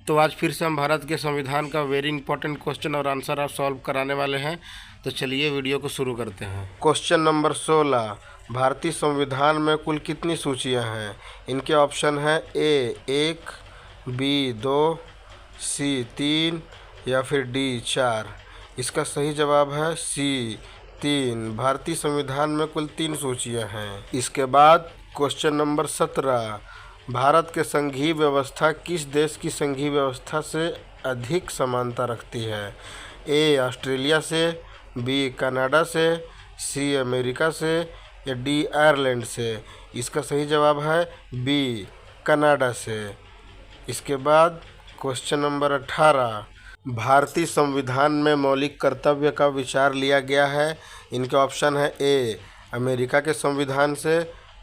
तो आज फिर से हम भारत के संविधान का वेरी इंपॉर्टेंट क्वेश्चन और आंसर आप सॉल्व कराने वाले हैं। तो चलिए वीडियो को शुरू करते हैं। क्वेश्चन नंबर 16, भारतीय संविधान में कुल कितनी सूचियां हैं? इनके ऑप्शन हैं ए 1, बी 2, सी 3 या फिर डी 4। इसका सही जवाब है सी 3। भारतीय संविधान में कुल 3 सूचियां हैं। इसके बाद क्वेश्चन नंबर 17, भारत के संघीय व्यवस्था किस देश की संघीय व्यवस्था से अधिक समानता रखती है? ए ऑस्ट्रेलिया से, बी कनाडा से, सी अमेरिका से या डी आयरलैंड से। इसका सही जवाब है बी कनाडा से। इसके बाद क्वेश्चन नंबर 18, भारतीय संविधान में मौलिक कर्तव्य का विचार लिया गया है। इनके ऑप्शन है ए अमेरिका के संविधान से,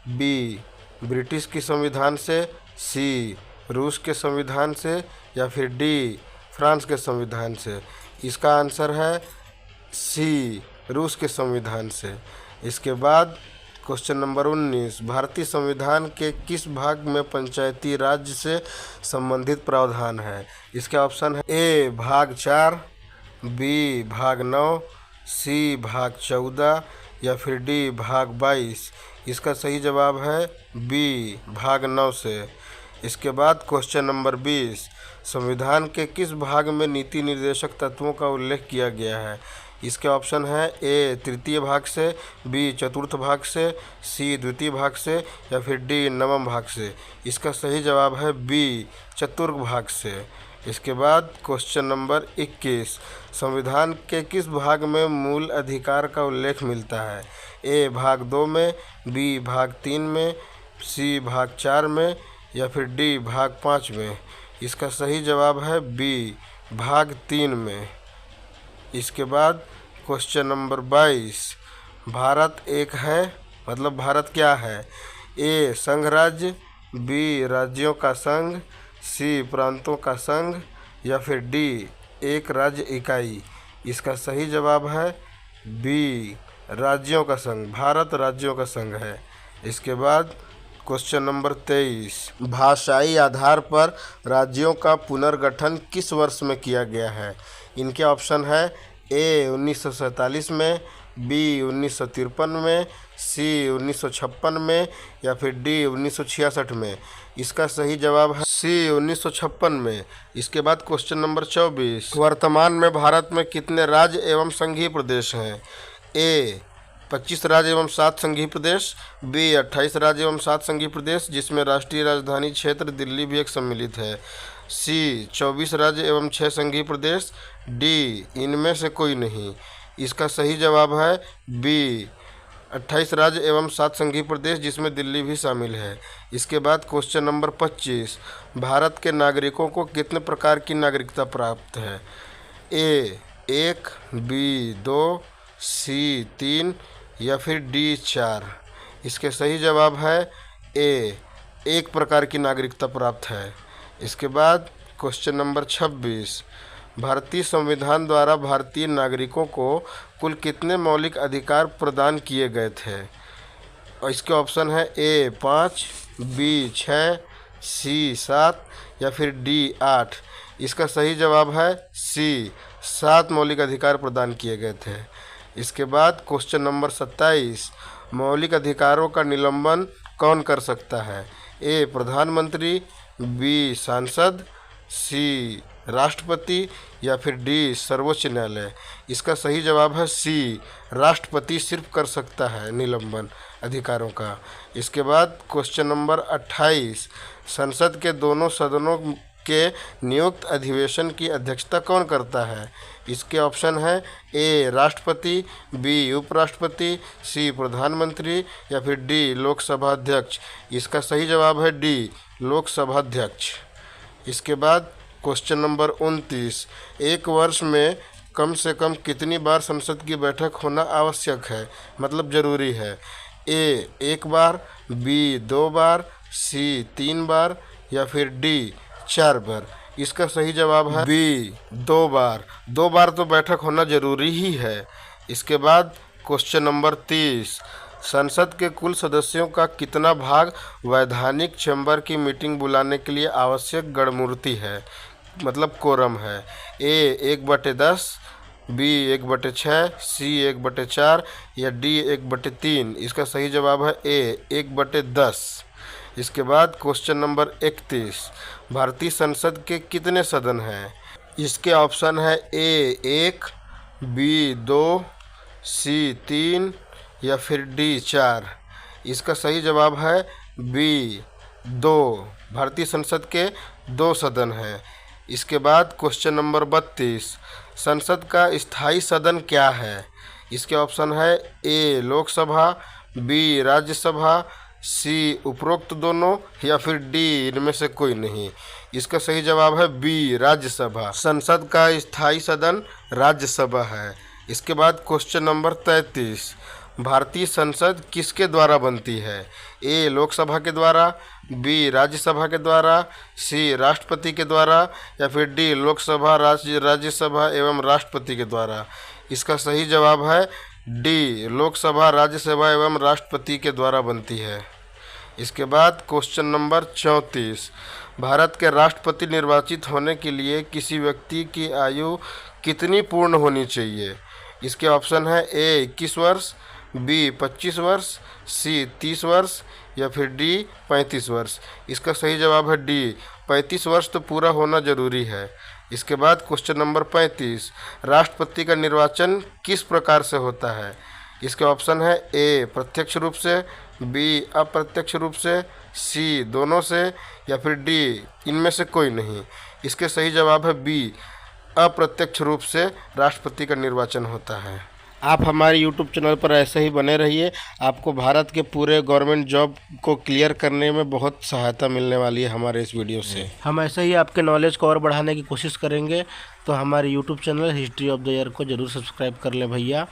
बी ब्रिटिश की संविधान से, सी रूस के संविधान से या फिर डी फ्रांस के संविधान से। इसका आंसर है सी रूस के संविधान से। इसके बाद क्वेश्चन नंबर 19, भारतीय संविधान के किस भाग में पंचायती राज से संबंधित प्रावधान है? इसके ऑप्शन है ए भाग 4, बी भाग 9, सी भाग 14 या फिर डी भाग 22। इसका सही जवाब है बी भाग 9 से। इसके बाद क्वेश्चन नंबर 20, संविधान के किस भाग में नीति निर्देशक तत्वों का उल्लेख किया गया है? इसके ऑप्शन है ए तृतीय भाग से, बी चतुर्थ भाग से, सी द्वितीय भाग से या फिर डी नवम भाग से। इसका सही जवाब है बी चतुर्थ भाग से। इसके बाद क्वेश्चन नंबर 21, संविधान के किस भाग में मूल अधिकार का उल्लेख मिलता है? ए भाग 2 में, बी भाग 3 में, सी भाग 4 में या फिर डी भाग 5 में। इसका सही जवाब है बी भाग 3 में। इसके बाद क्वेश्चन नंबर 22, भारत एक है, मतलब भारत क्या है? ए संघ राज्य, बी राज्यों का संघ, सी प्रांतों का संघ या फिर डी एक राज्य इकाई। इसका सही जवाब है बी राज्यों का संघ। भारत राज्यों का संघ है। इसके बाद क्वेश्चन नंबर 23, भाषाई आधार पर राज्यों का पुनर्गठन किस वर्ष में किया गया है? इनके ऑप्शन है ए 1947 में, बी 1953 में, सी 1956 में या फिर डी 1966 में। इसका सही जवाब है सी 1956 में। इसके बाद क्वेश्चन नंबर 24, वर्तमान में भारत में कितने राज्य एवं संघीय प्रदेश हैं? ए 25 राज्य एवं 7 संघीय प्रदेश, बी 28 राज्य एवं 7 संघीय प्रदेश जिसमें राष्ट्रीय राजधानी क्षेत्र दिल्ली भी एक सम्मिलित है, सी 24 राज्य एवं 6 संघीय प्रदेश, डी इनमें से कोई नहीं। इसका सही जवाब है बी 28 राज्य एवं 7 संघीय प्रदेश जिसमें दिल्ली भी शामिल है। इसके बाद क्वेश्चन नंबर 25, भारत के नागरिकों को कितने प्रकार की नागरिकता प्राप्त है? ए 1, बी 2, सी 3 या फिर डी 4। इसके सही जवाब है ए 1 प्रकार की नागरिकता प्राप्त है। इसके बाद क्वेश्चन नंबर 26, भारतीय संविधान द्वारा भारतीय नागरिकों को कुल कितने मौलिक अधिकार प्रदान किए गए थे? और इसके ऑप्शन है ए 5, बी 6, सी 7 या फिर डी 8। इसका सही जवाब है सी 7 मौलिक अधिकार प्रदान किए गए थे। इसके बाद क्वेश्चन नंबर 27, मौलिक अधिकारों का निलंबन कौन कर सकता है? ए प्रधानमंत्री, बी सांसद, सी राष्ट्रपति या फिर डी सर्वोच्च न्यायालय। इसका सही जवाब है सी राष्ट्रपति सिर्फ कर सकता है निलंबन अधिकारों का। इसके बाद क्वेश्चन नंबर 28, संसद के दोनों सदनों के नियुक्त अधिवेशन की अध्यक्षता कौन करता है? इसके ऑप्शन है ए राष्ट्रपति, बी उपराष्ट्रपति, सी प्रधानमंत्री या फिर डी लोकसभा अध्यक्ष। इसका सही जवाब है डी लोकसभा अध्यक्ष। इसके बाद क्वेश्चन नंबर 29, एक वर्ष में कम से कम कितनी बार संसद की बैठक होना आवश्यक है, मतलब ज़रूरी है? ए 1 बार, बी 2 बार, सी 3 बार या फिर डी 4 बार। इसका सही जवाब है बी 2 बार। 2 बार तो बैठक होना जरूरी ही है। इसके बाद क्वेश्चन नंबर 30, संसद के कुल सदस्यों का कितना भाग वैधानिक चैम्बर की मीटिंग बुलाने के लिए आवश्यक गणमूर्ति है? मतलब कोरम है। ए 1/10, बी 1/6, सी 1/4 या डी 1/3। इसका सही जवाब है ए 1/10। इसके बाद क्वेश्चन नंबर 31, भारतीय संसद के कितने सदन हैं? इसके ऑप्शन है ए 1, बी 2, सी 3 या फिर डी 4। इसका सही जवाब है बी 2। भारतीय संसद के 2 सदन हैं। इसके बाद क्वेश्चन नंबर 32, संसद का स्थायी सदन क्या है? इसके ऑप्शन है ए लोकसभा, बी राज्यसभा, सी उपरोक्त दोनों या फिर डी इनमें से कोई नहीं। इसका सही जवाब है बी राज्यसभा। संसद का स्थायी सदन राज्यसभा है। इसके बाद क्वेश्चन नंबर 33, भारतीय संसद किसके द्वारा बनती है? ए लोकसभा के द्वारा, बी राज्यसभा के द्वारा, सी राष्ट्रपति के द्वारा या फिर डी लोकसभा, राज्यसभा एवं राष्ट्रपति के द्वारा। इसका सही जवाब है डी लोकसभा, राज्यसभा एवं राष्ट्रपति के द्वारा बनती है। इसके बाद क्वेश्चन नंबर 34, भारत के राष्ट्रपति निर्वाचित होने के लिए किसी व्यक्ति की आयु कितनी पूर्ण होनी चाहिए? इसके ऑप्शन है ए 21 वर्ष, बी 25 वर्ष, सी 30 वर्ष या फिर डी 35 वर्ष। इसका सही जवाब है डी 35 वर्ष तो पूरा होना जरूरी है। इसके बाद क्वेश्चन नंबर 35, राष्ट्रपति का निर्वाचन किस प्रकार से होता है? इसके ऑप्शन है ए प्रत्यक्ष रूप से, बी अप्रत्यक्ष रूप से, सी दोनों से या फिर डी इनमें से कोई नहीं। इसके सही जवाब है बी अप्रत्यक्ष रूप से राष्ट्रपति का निर्वाचन होता है। आप हमारे यूट्यूब चैनल पर ऐसे ही बने रहिए, आपको भारत के पूरे गवर्नमेंट जॉब को क्लियर करने में बहुत सहायता मिलने वाली है हमारे इस वीडियो से। हम ऐसे ही आपके नॉलेज को और बढ़ाने की कोशिश करेंगे, तो हमारे YouTube channel history of the year को ज़रूर सब्सक्राइब कर लें भैया।